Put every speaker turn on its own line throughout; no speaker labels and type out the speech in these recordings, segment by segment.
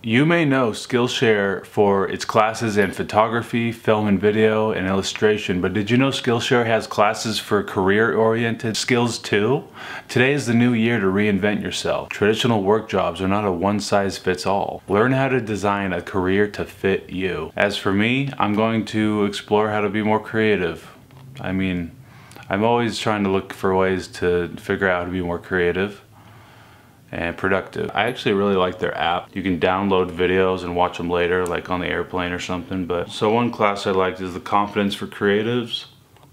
You may know Skillshare for its classes in photography, film and video, and illustration, but did you know Skillshare has classes for career-oriented skills too? Today is the new year to reinvent yourself. Traditional work jobs are not a one-size-fits-all. Learn how to design a career to fit you. As for me, I'm going to explore how to be more creative. I'm always trying to look for ways to figure out how to be more creative and productive. I actually really like their app. You can download videos and watch them later, like on the airplane or something. So one class I liked is the Confidence for Creatives.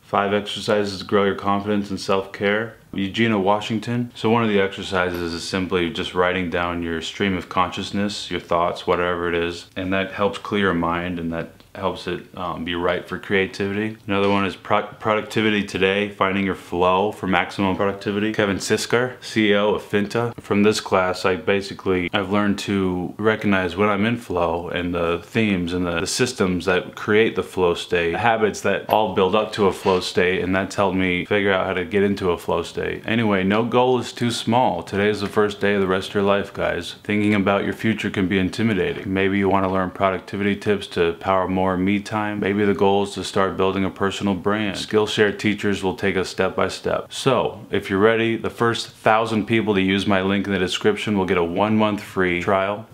5 exercises to grow your confidence and self-care. Eugenia Washington. So one of the exercises is simply just writing down your stream of consciousness, your thoughts, whatever it is. And that helps clear your mind, and that helps it be right for creativity. Another one is Productivity Today, Finding Your Flow for Maximum Productivity. Kevin Siskar, CEO of Finta. From this class, I've learned to recognize when I'm in flow and the themes and the systems that create the flow state, the habits that all build up to a flow state, and that's helped me figure out how to get into a flow state. Anyway, no goal is too small. Today is the first day of the rest of your life, guys. Thinking about your future can be intimidating. Maybe you want to learn productivity tips to power more me time. Maybe the goal is to start building a personal brand. Skillshare teachers will take us step by step. So, if you're ready, the first 1,000 people to use my link in the description will get a 1-month free trial.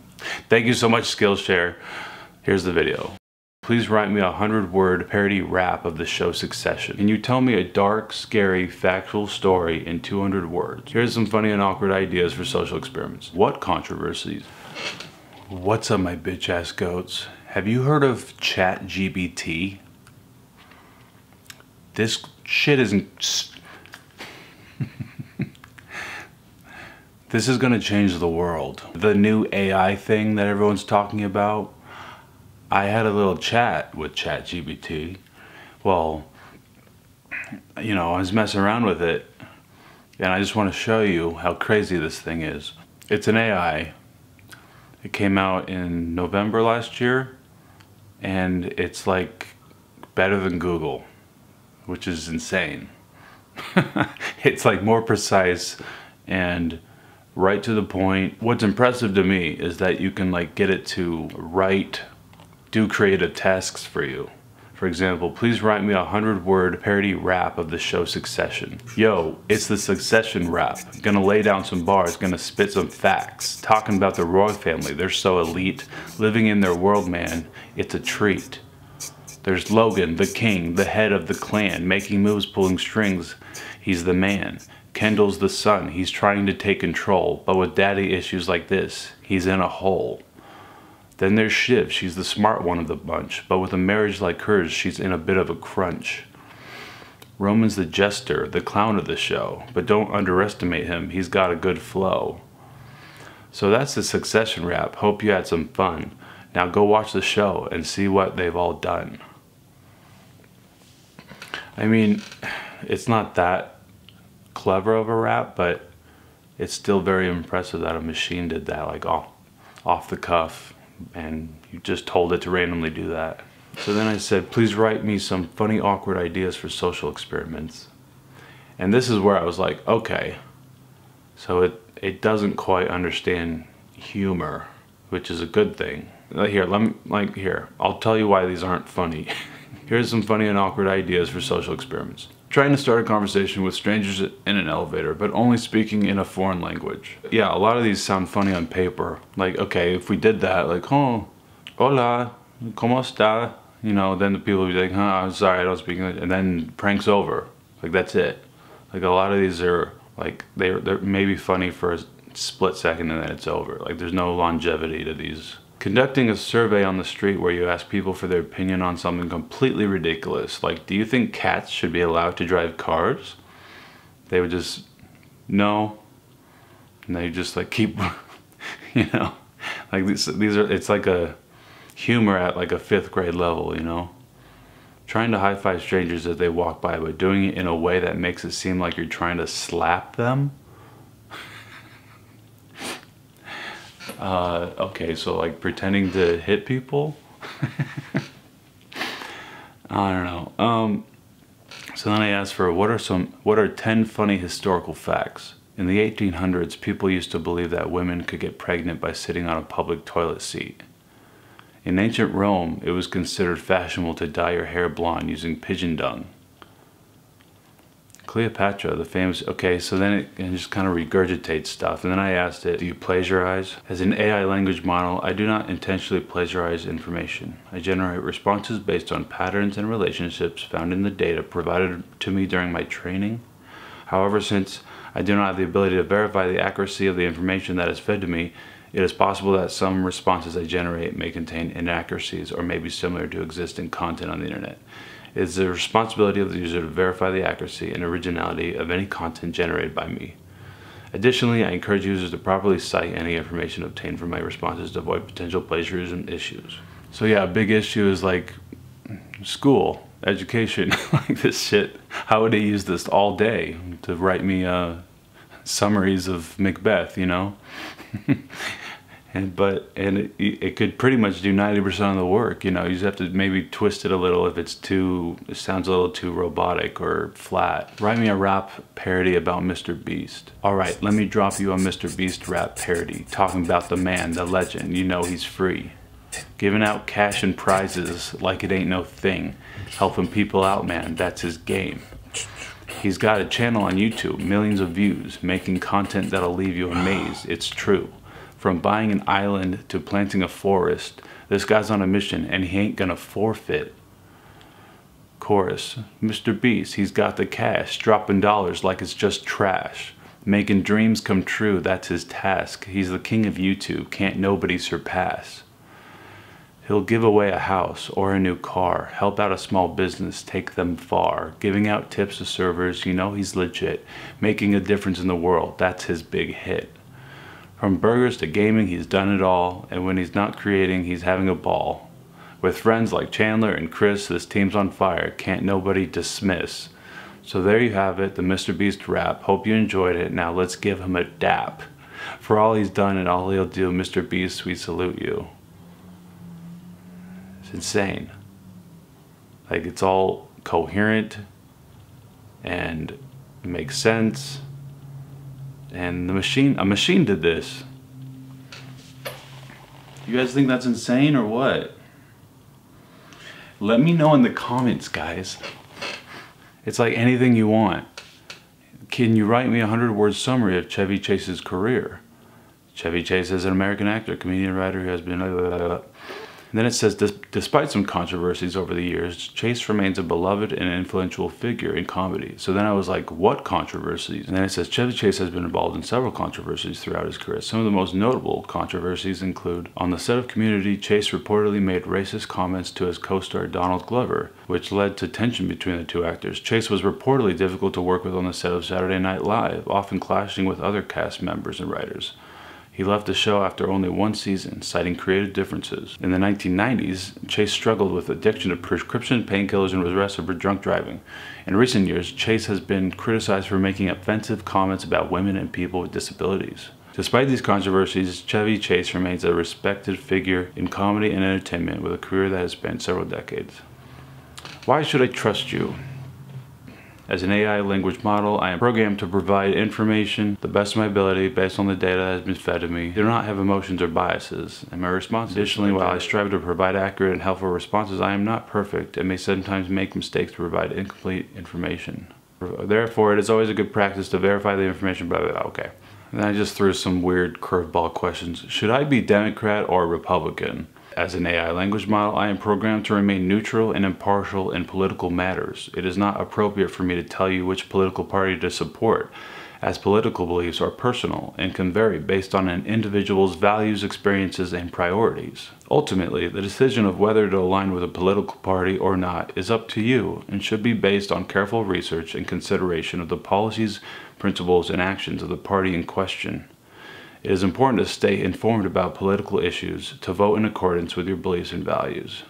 Thank you so much, Skillshare. Here's the video. Please write me a 100-word parody rap of the show Succession. Can you tell me a dark, scary, factual story in 200 words? Here's some funny and awkward ideas for social experiments. What controversies? What's up, my bitch-ass goats? Have you heard of ChatGPT? This shit isn't... This is gonna change the world. The new AI thing that everyone's talking about. I had a little chat with ChatGPT. Well, you know, I was messing around with it, and I just want to show you how crazy this thing is. It's an AI. It came out in November last year, and it's like better than Google, which is insane. It's like more precise and right to the point. What's impressive to me is that you can like get it to do creative tasks for you. For example, please write me a 100-word parody rap of the show Succession. Yo, it's the Succession rap. Gonna lay down some bars, gonna spit some facts. Talking about the royal family, they're so elite. Living in their world, man, it's a treat. There's Logan, the king, the head of the clan, making moves, pulling strings. He's the man. Kendall's the son, he's trying to take control. But with daddy issues like this, he's in a hole. Then there's Shiv, she's the smart one of the bunch, but with a marriage like hers, she's in a bit of a crunch. Roman's the jester, the clown of the show, but don't underestimate him, he's got a good flow. So that's the Succession rap. Hope you had some fun. Now go watch the show and see what they've all done. I mean, it's not that clever of a rap, but it's still very impressive that a machine did that, like off the cuff. And you just told it to randomly do that. So then I said, please write me some funny, awkward ideas for social experiments. And this is where I was like, okay, so it doesn't quite understand humor, which is a good thing. Here, I'll tell you why these aren't funny. Here's some funny and awkward ideas for social experiments. Trying to start a conversation with strangers in an elevator, but only speaking in a foreign language. Yeah, a lot of these sound funny on paper. Like, okay, if we did that, like, oh, hola, ¿cómo está? You know, then the people would be like, huh, I'm sorry, I don't speak English. And then prank's over. Like, that's it. Like, a lot of these are, like, they're maybe funny for a split second and then it's over. Like, there's no longevity to these. Conducting a survey on the street where you ask people for their opinion on something completely ridiculous. Like, do you think cats should be allowed to drive cars? They would just, no. And they just like keep, you know, like these are, it's like a humor at like a 5th grade level, you know. Trying to high-five strangers as they walk by, but doing it in a way that makes it seem like you're trying to slap them. Okay, so like pretending to hit people? I don't know. So then I asked for what are 10 funny historical facts? In the 1800s, people used to believe that women could get pregnant by sitting on a public toilet seat. In ancient Rome, it was considered fashionable to dye your hair blonde using pigeon dung. Cleopatra, the famous... Okay, so then it just kind of regurgitates stuff. And then I asked it, do you plagiarize? As an AI language model, I do not intentionally plagiarize information. I generate responses based on patterns and relationships found in the data provided to me during my training. However, since I do not have the ability to verify the accuracy of the information that is fed to me, it is possible that some responses I generate may contain inaccuracies or may be similar to existing content on the internet. It is the responsibility of the user to verify the accuracy and originality of any content generated by me. Additionally, I encourage users to properly cite any information obtained from my responses to avoid potential plagiarism issues. So yeah, a big issue is like school, education, like this shit. How would they use this all day to write me summaries of Macbeth, you know? And it could pretty much do 90% of the work, you know. You just have to maybe twist it a little if it sounds a little too robotic or flat. Write me a rap parody about Mr. Beast. Alright, let me drop you a Mr. Beast rap parody, talking about the man, the legend, you know he's free. Giving out cash and prizes like it ain't no thing. Helping people out, man, that's his game. He's got a channel on YouTube, millions of views, making content that'll leave you amazed, it's true. From buying an island to planting a forest, this guy's on a mission and he ain't gonna forfeit. Chorus, Mr. Beast, he's got the cash, dropping dollars like it's just trash. Making dreams come true, that's his task. He's the king of YouTube, can't nobody surpass. He'll give away a house or a new car, help out a small business, take them far. Giving out tips to servers, you know he's legit. Making a difference in the world, that's his big hit. From burgers to gaming, he's done it all, and when he's not creating, he's having a ball. With friends like Chandler and Chris, this team's on fire, can't nobody dismiss. So there you have it, the Mr. Beast rap. Hope you enjoyed it. Now let's give him a dap. For all he's done and all he'll do, Mr. Beast, we salute you. It's insane. Like, it's all coherent and it makes sense. And a machine did this. You guys think that's insane or what? Let me know in the comments, guys. It's like anything you want. Can you write me a 100-word summary of Chevy Chase's career? Chevy Chase is an American actor, comedian, writer who has been... And then it says, despite some controversies over the years, Chase remains a beloved and influential figure in comedy. So then I was like, what controversies? And then it says, Chevy Chase has been involved in several controversies throughout his career. Some of the most notable controversies include, on the set of Community, Chase reportedly made racist comments to his co-star Donald Glover, which led to tension between the two actors. Chase was reportedly difficult to work with on the set of Saturday Night Live, often clashing with other cast members and writers. He left the show after only one season, citing creative differences. In the 1990s, Chase struggled with addiction to prescription painkillers and was arrested for drunk driving. In recent years, Chase has been criticized for making offensive comments about women and people with disabilities. Despite these controversies, Chevy Chase remains a respected figure in comedy and entertainment with a career that has spanned several decades. Why should I trust you? As an AI language model, I am programmed to provide information the best of my ability based on the data that has been fed to me. I do not have emotions or biases in my responses. Additionally, while I strive to provide accurate and helpful responses, I am not perfect and may sometimes make mistakes to provide incomplete information. Therefore, it is always a good practice to verify the information, blah, blah, blah. Okay. And then I just threw some weird curveball questions. Should I be Democrat or Republican? As an AI language model, I am programmed to remain neutral and impartial in political matters. It is not appropriate for me to tell you which political party to support, as political beliefs are personal and can vary based on an individual's values, experiences, and priorities. Ultimately, the decision of whether to align with a political party or not is up to you and should be based on careful research and consideration of the policies, principles, and actions of the party in question. It is important to stay informed about political issues, to vote in accordance with your beliefs and values.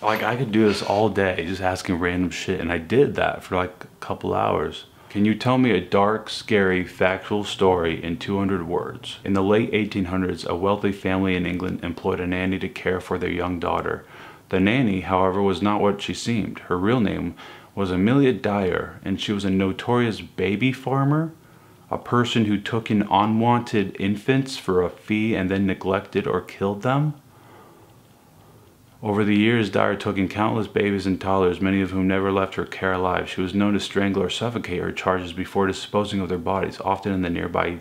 Like, I could do this all day, just asking random shit, and I did that for like a couple hours. Can you tell me a dark, scary, factual story in 200 words? In the late 1800s, a wealthy family in England employed a nanny to care for their young daughter. The nanny, however, was not what she seemed. Her real name was Amelia Dyer, and she was a notorious baby farmer, a person who took in unwanted infants for a fee and then neglected or killed them. Over the years, Dyer took in countless babies and toddlers, many of whom never left her care alive. She was known to strangle or suffocate her charges before disposing of their bodies, often in the nearby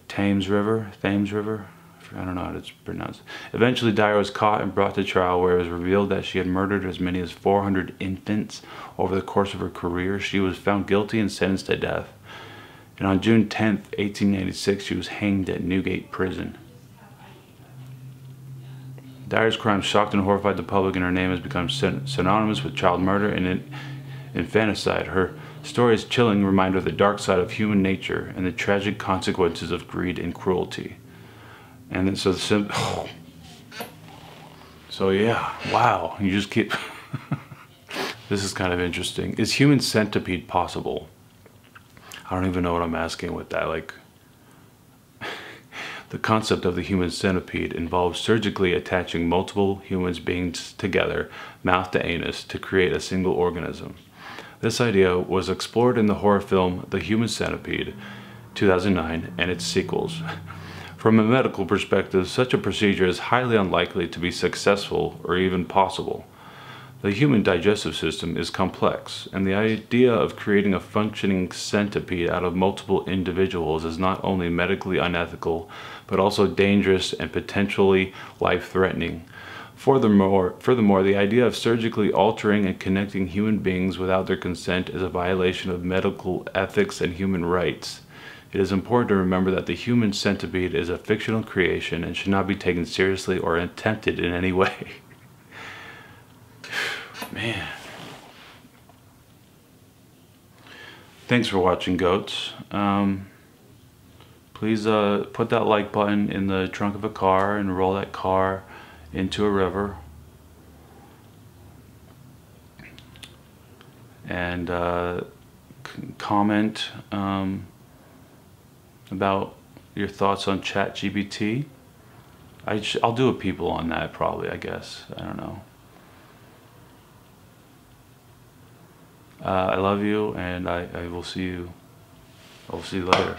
Thames River. I don't know how it's pronounced. Eventually, Dyer was caught and brought to trial, where it was revealed that she had murdered as many as 400 infants over the course of her career. She was found guilty and sentenced to death. And on June 10th, 1886, she was hanged at Newgate Prison. Dyer's crime shocked and horrified the public, and her name has become synonymous with child murder and infanticide. Her story is a chilling reminder of the dark side of human nature and the tragic consequences of greed and cruelty. And then, so yeah, wow, you just keep... This is kind of interesting. Is human centipede possible? I don't even know what I'm asking with that. Like, the concept of the human centipede involves surgically attaching multiple human beings together, mouth to anus, to create a single organism. This idea was explored in the horror film The Human Centipede, 2009, and its sequels. From a medical perspective, such a procedure is highly unlikely to be successful or even possible. The human digestive system is complex, and the idea of creating a functioning centipede out of multiple individuals is not only medically unethical, but also dangerous and potentially life-threatening. Furthermore, the idea of surgically altering and connecting human beings without their consent is a violation of medical ethics and human rights. It is important to remember that the human centipede is a fictional creation and should not be taken seriously or attempted in any way. Man. Thanks for watching, goats. Please put that like button in the trunk of a car and roll that car into a river. And comment about your thoughts on ChatGPT. I'll do a people on that probably, I guess. I don't know. I love you, and I will see you. I'll see you later.